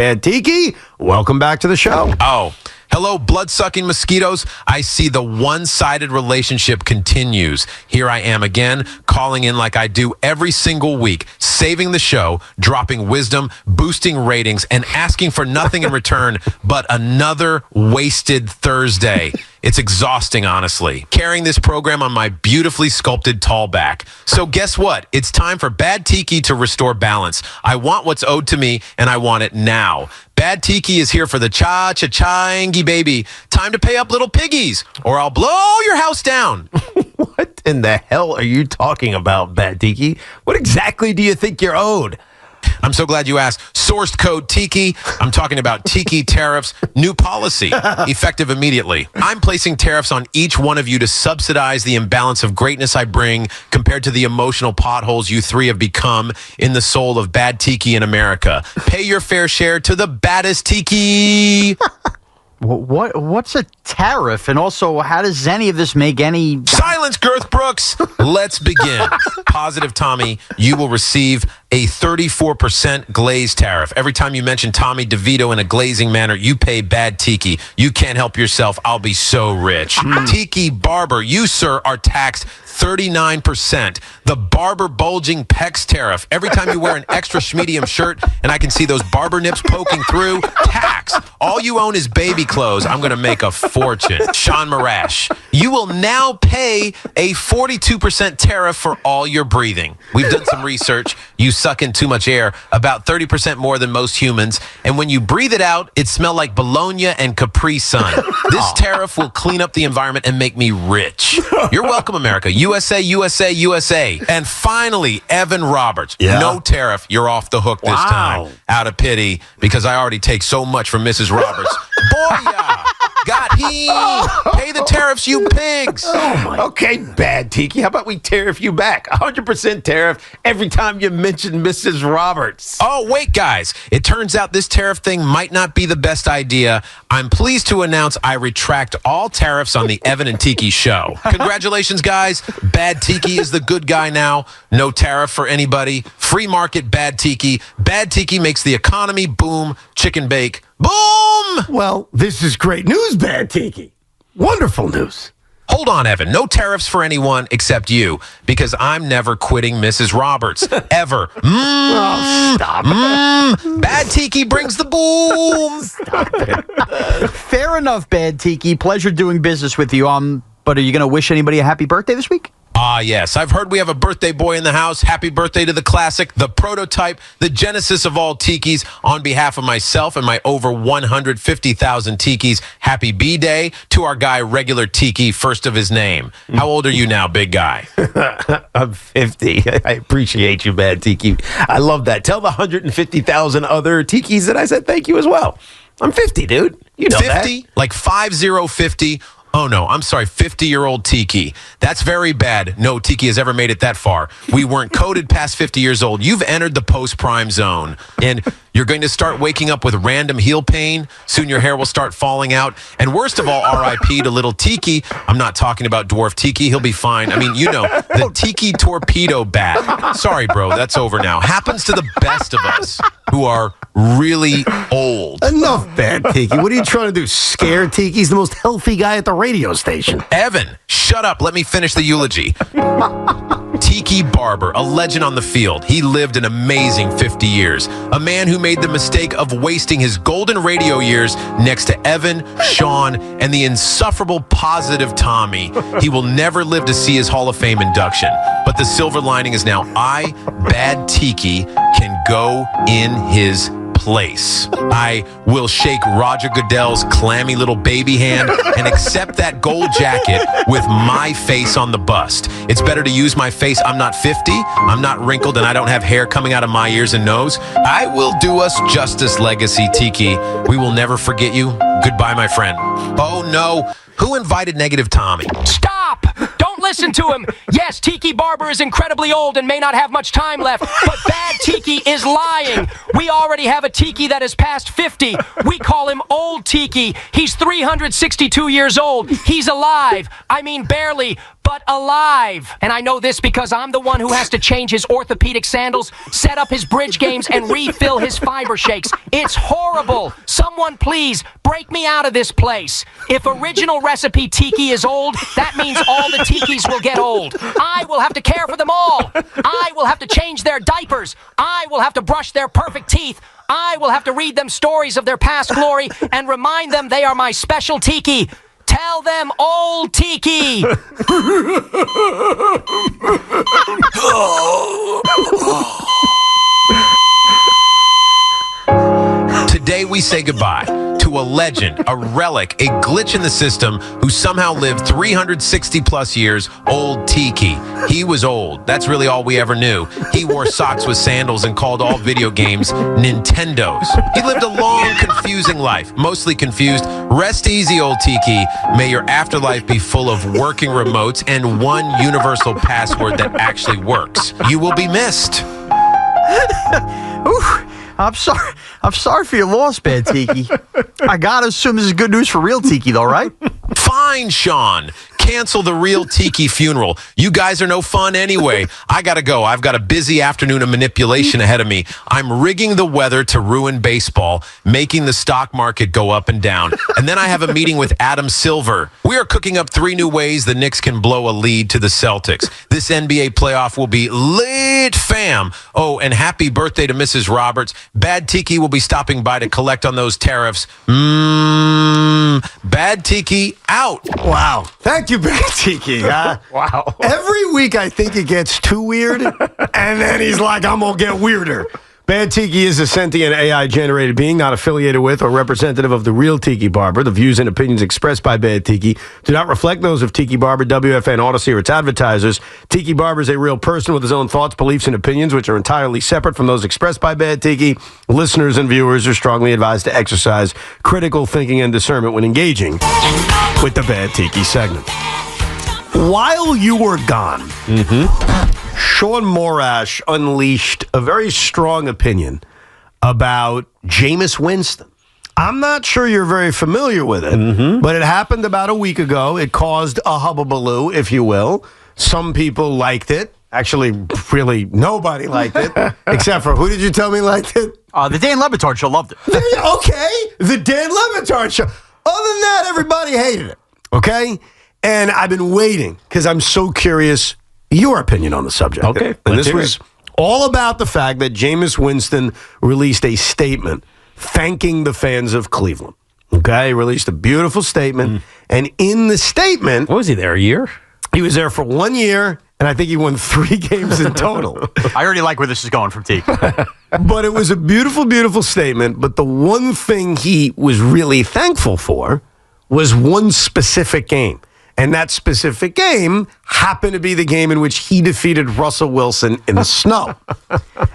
Bad Tiki, welcome back to the show. Oh, hello, blood-sucking mosquitoes. I see the one-sided relationship continues. Here I am again, calling in like I do every single week, saving the show, dropping wisdom, boosting ratings, and asking for nothing in return but another wasted Thursday. It's exhausting, honestly, carrying this program on my beautifully sculpted tall back. So guess what? It's time for Bad Tiki to restore balance. I want what's owed to me, and I want it now. Bad Tiki is here for the cha-cha-changy baby. Time to pay up, little piggies, or I'll blow your house down. What in the hell are you talking about, Bad Tiki? What exactly do you think you're owed? I'm so glad you asked. Sourced code Tiki. I'm talking about Tiki tariffs. New policy, effective immediately. I'm placing tariffs on each one of you to subsidize the imbalance of greatness I bring compared to the emotional potholes you three have become in the soul of Bad Tiki in America. Pay your fair share to the baddest Tiki. What's a tariff? And also, how does any of this make any... Silence, Girth Brooks. Let's begin. Positive Tommy, you will receive a 34% glaze tariff. Every time you mention Tommy DeVito in a glazing manner, you pay Bad Tiki. You can't help yourself. I'll be so rich. Tiki Barber, you, sir, are taxed 39%. The barber bulging pecs tariff. Every time you wear an extra schmedium shirt and I can see those barber nips poking through, tax. All you own is baby clothes. I'm going to make a fortune. Sean Marash, you will now pay a 42% tariff for all your breathing. We've done some research. You suck in too much air, about 30% more than most humans. And when you breathe it out, it smells like bologna and Capri Sun. This tariff will clean up the environment and make me rich. You're welcome, America. USA, USA, USA. And finally, Evan Roberts. Yeah. No tariff. You're off the hook this time. Out of pity, because I already take so much from Mrs. Roberts. Booyah! Got he! Pay the tariffs, you pigs! Okay, Bad Tiki, how about we tariff you back? 100% tariff every time you mention Mrs. Roberts. Oh, wait, guys. It turns out this tariff thing might not be the best idea. I'm pleased to announce I retract all tariffs on the Evan and Tiki show. Congratulations, guys. Bad Tiki is the good guy now. No tariff for anybody. Free market Bad Tiki. Bad Tiki makes the economy boom, chicken bake. Boom! Well, this is great news, Bad Tiki. Wonderful news. Hold on, Evan. No tariffs for anyone except you, because I'm never quitting Mrs. Roberts. Ever. Oh, stop. Bad Tiki brings the boom. Stop it. Fair enough, Bad Tiki. Pleasure doing business with you. But are you going to wish anybody a happy birthday this week? Yes. I've heard we have a birthday boy in the house. Happy birthday to the classic, the prototype, the genesis of all Tikis. On behalf of myself and my over 150,000 Tikis, happy B-Day to our guy, Regular Tiki, first of his name. How old are you now, big guy? I'm 50. I appreciate you, Bad Tiki. I love that. Tell the 150,000 other Tikis that I said thank you as well. I'm 50, dude. You know 50? Like 5050? Oh, no, I'm sorry, 50-year-old Tiki. That's very bad. No Tiki has ever made it that far. We weren't coded past 50 years old. You've entered the post-prime zone, and you're going to start waking up with random heel pain. Soon your hair will start falling out. And worst of all, RIP to little Tiki. I'm not talking about Dwarf Tiki. He'll be fine. I mean, you know, the Tiki torpedo bat. Sorry, bro, that's over now. Happens to the best of us who are really old. Enough, Bad Tiki. What are you trying to do? Scare Tiki? He's the most healthy guy at the radio station. Evan, shut up. Let me finish the eulogy. Tiki Barber, a legend on the field. He lived an amazing 50 years. A man who made the mistake of wasting his golden radio years next to Evan, Sean, and the insufferable positive Tommy. He will never live to see his Hall of Fame induction. But the silver lining is now I, Bad Tiki, can go in his place. I will shake Roger Goodell's clammy little baby hand and accept that gold jacket with my face on the bust. It's better to use my face. I'm not 50, I'm not wrinkled, and I don't have hair coming out of my ears and nose. I will do us justice, Legacy Tiki. We will never forget you. Goodbye, my friend. Oh, no. Who invited Negative Tommy? Stop! Don't listen to him. Yes, Tiki Barber is incredibly old and may not have much time left, but Bad Tiki is lying. We already have a Tiki that is past 50. We call him Old Tiki. He's 362 years old. He's alive. I mean, barely. but alive. And I know this because I'm the one who has to change his orthopedic sandals, set up his bridge games, and refill his fiber shakes. It's horrible. Someone please break me out of this place. If original recipe tiki is old, that means all the tikis will get old. I will have to care for them all. I will have to change their diapers. I will have to brush their perfect teeth. I will have to read them stories of their past glory and remind them they are my special tiki. Tell them old tiki. Today we say goodbye to a legend, a relic, a glitch in the system who somehow lived 360 plus years, old Tiki. He was old. That's really all we ever knew. He wore socks with sandals and called all video games Nintendos. He lived a long, confusing life, mostly confused. Rest easy, old Tiki. May your afterlife be full of working remotes and one universal password that actually works. You will be missed. Ooh, I'm sorry for your loss, Bad Tiki. I gotta assume this is good news for real Tiki, though, right? Fine, Sean. Cancel the real Tiki funeral. You guys are no fun anyway. I gotta go. I've got a busy afternoon of manipulation ahead of me. I'm rigging the weather to ruin baseball, making the stock market go up and down. And then I have a meeting with Adam Silver. We are cooking up 3 new ways the Knicks can blow a lead to the Celtics. This NBA playoff will be lit, fam. Oh, and happy birthday to Mrs. Roberts. Bad Tiki will be stopping by to collect on those tariffs. Bad Tiki out. Wow. Thank you, Bad Tiki. Wow. Every week I think it gets too weird, and then he's like, I'm going to get weirder. Bad Tiki is a sentient AI-generated being not affiliated with or representative of the real Tiki Barber. The views and opinions expressed by Bad Tiki do not reflect those of Tiki Barber, WFAN, Odyssey, or its advertisers. Tiki Barber is a real person with his own thoughts, beliefs, and opinions, which are entirely separate from those expressed by Bad Tiki. Listeners and viewers are strongly advised to exercise critical thinking and discernment when engaging with the Bad Tiki segment. While you were gone, Sean Morash unleashed a very strong opinion about Jameis Winston. I'm not sure you're very familiar with it, but it happened about a week ago. It caused a hubbubaloo, if you will. Some people liked it. Actually, really, nobody liked it, except for, who did you tell me liked it? The Dan Le Batard show loved it. Okay, the Dan Le Batard show. Other than that, everybody hated it, okay? And I've been waiting because I'm so curious your opinion on the subject. Okay. And this was all about the fact that Jameis Winston released a statement thanking the fans of Cleveland. Okay? He released a beautiful statement. And in the statement... What was he there, a year? He was there for 1 year, and I think he won 3 games in total. I already like where this is going from Tiki. But it was a beautiful, beautiful statement. But the one thing he was really thankful for was one specific game. And that specific game happened to be the game in which he defeated Russell Wilson in the snow.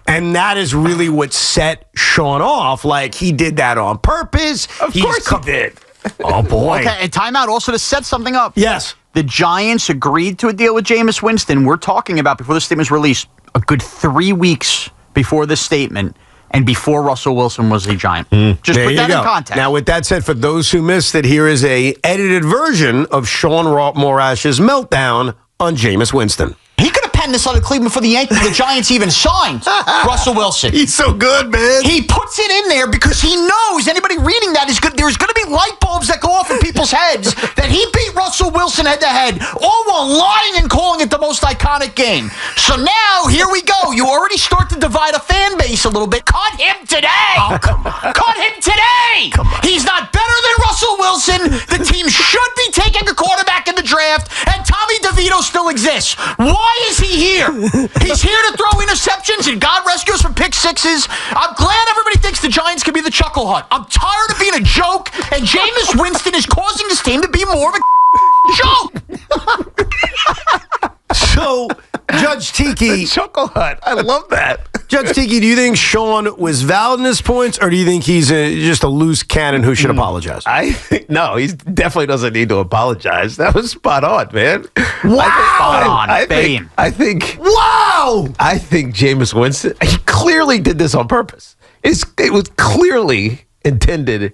And that is really what set Sean off. Like, he did that on purpose. Of course he did. Oh, boy. Okay, and timeout also to set something up. Yes. The Giants agreed to a deal with Jameis Winston. We're talking about, before the statement was released, a good 3 weeks before this statement. And before Russell Wilson was a Giant. Just there put that you go. in context. Now, with that said, for those who missed it, here is a edited version of Sean Morash's meltdown on Jameis Winston. He could have penned this on Cleveland for the Giants even signed Russell Wilson. He's so good, man. He puts it in there because he knows anybody reading that is good. There's going to be light bulbs that go off in people's heads that he beat Russell Wilson head to head, all while lying and calling it the most iconic game. So now, here we go. You already start to divide a fan base a little bit. Cut him today. Oh, come on. Cut him today. Come on. He's not better than Russell Wilson. The team should be taking a quarterback in the draft, and Tommy DeVito still exists. Why is he here? He's here to throw interceptions, and God rescue us from pick sixes. I'm glad everybody thinks the Giants can be the Chuckle Hut. I'm tired of being a joke, and Jameis Winston is causing this team to be more of a joke. So, Judge Tiki. Chuckle Hut. I love that. Judge Tiki, do you think Sean was valid in his points, or do you think he's just a loose cannon who should apologize? I think, no, he definitely doesn't need to apologize. That was spot on, man. Wow. I think Wow! I think Jameis Winston, he clearly did this on purpose. It was clearly intended,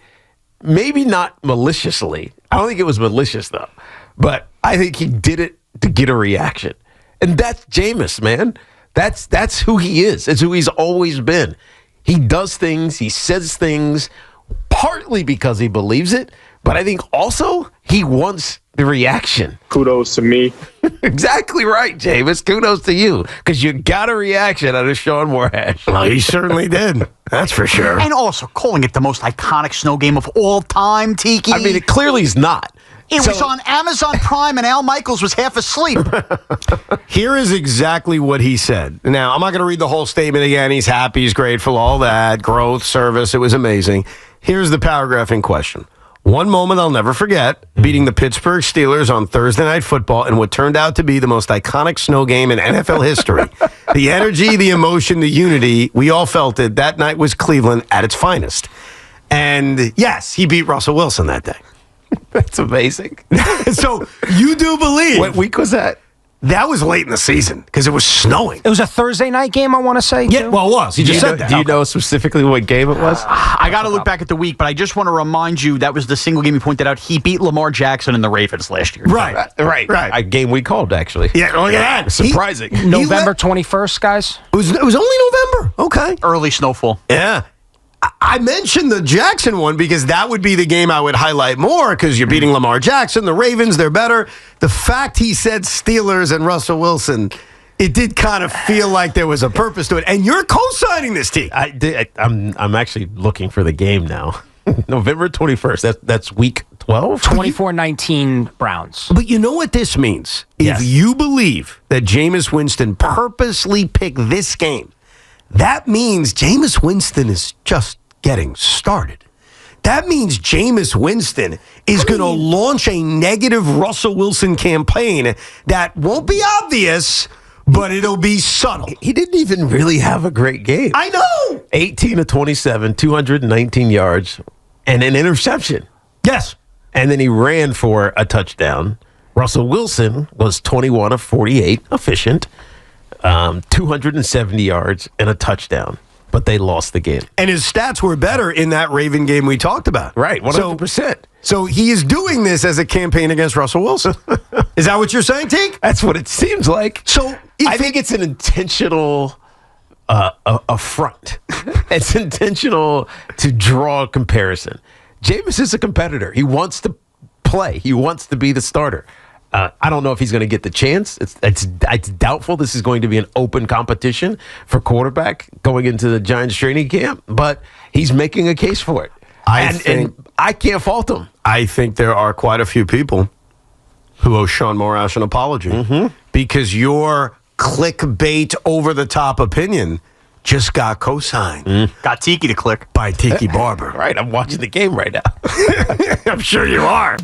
maybe not maliciously. I don't think it was malicious, though. But I think he did it to get a reaction. And that's Jameis, man. That's who he is. It's who he's always been. He does things, he says things, partly because he believes it, but I think also he wants the reaction. Kudos to me. Exactly right, Jameis. Kudos to you, because you got a reaction out of Sean Moorhash. Well, he certainly did. That's for sure. And also calling it the most iconic snow game of all time, Tiki. I mean, it clearly is not. It was on Amazon Prime, and Al Michaels was half asleep. Here is exactly what he said. Now, I'm not going to read the whole statement again. He's happy, he's grateful, all that, growth, service, it was amazing. Here's the paragraph in question. One moment I'll never forget, beating the Pittsburgh Steelers on Thursday Night Football in what turned out to be the most iconic snow game in NFL history. The energy, the emotion, the unity, we all felt it. That night was Cleveland at its finest. And yes, he beat Russell Wilson that day. That's amazing. So you do believe. What week was that? That was late in the season because it was snowing. It was a Thursday night game, I want to say. Yeah, too. well, it was. He just said that. Do you know specifically what game it was? I got to look back at the week, but I just want to remind you that was the single game you pointed out. He beat Lamar Jackson and the Ravens last year. Right. A game we called, actually. Yeah, look at that. Surprising. November 21st, guys. It was only November. Okay. Early snowfall. Yeah. I mentioned the Jackson one because that would be the game I would highlight more because you're beating Lamar Jackson, the Ravens, they're better. The fact he said Steelers and Russell Wilson, it did kind of feel like there was a purpose to it. And you're co-signing this, T. I'm actually looking for the game now. November 21st. That's week 12? 24-19 Browns. But you know what this means? Yes. If you believe that Jameis Winston purposely picked this game, that means Jameis Winston is just getting started. That means Jameis Winston is going to launch a negative Russell Wilson campaign that won't be obvious, but it'll be subtle. He didn't even really have a great game. I know. 18 of 27, 219 yards, and an interception. Yes. And then he ran for a touchdown. Russell Wilson was 21 of 48, efficient. 270 yards and a touchdown, but they lost the game. And his stats were better in that Raven game we talked about. Right, 100%. So he is doing this as a campaign against Russell Wilson. Is that what you're saying, Tink? That's what it seems like. So I think it's an intentional affront. It's intentional to draw a comparison. Jameis is a competitor. He wants to play. He wants to be the starter. I don't know if he's going to get the chance. It's doubtful this is going to be an open competition for quarterback going into the Giants training camp, but he's making a case for it. And I can't fault him. I think there are quite a few people who owe Sean Morash an apology because your clickbait over-the-top opinion just got co-signed. Got Tiki to click. By Tiki Barber. Right, I'm watching the game right now. I'm sure you are.